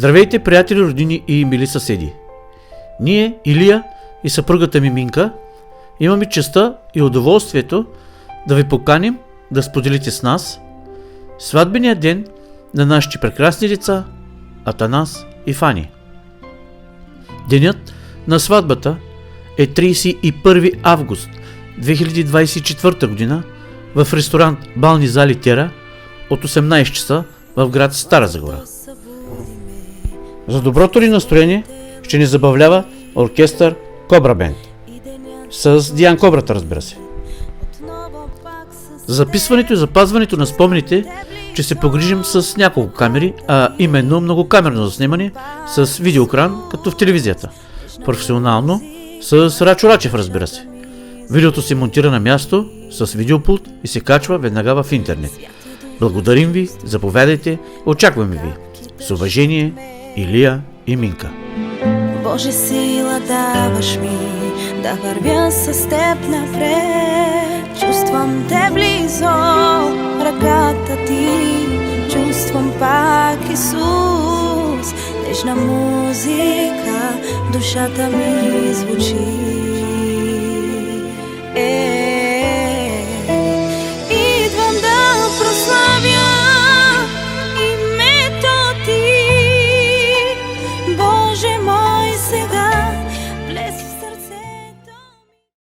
Здравейте, приятели, роднини и мили съседи! Ние, Илия и съпругата ми Минка, имаме честта и удоволствието да ви поканим да споделите с нас сватбения ден на нашите прекрасни деца Атанас и Фани. Денят на сватбата е 31 август 2024 година в ресторант Бални зали Тера от 18 часа в град Стара Загора. За доброто ни настроение ще ни забавлява оркестър Кобра Бенд с Диан Кобрата, разбира се. За записването и запазването на спомените ще се погрижим с няколко камери, а именно многокамерно заснемане с видеоекран, като в телевизията. Професионално с Рачо Рачев, разбира се. Видеото се монтира на място с видеопулт и се качва веднага в интернет. Благодарим ви, заповядайте, очакваме ви. С уважение, Илия и Минка. Боже, сила даваш ми да вървя с теб напред. Чувствам те близо, ръката ти, чувствам пак Исус. Нежна музика, душата ми звучи.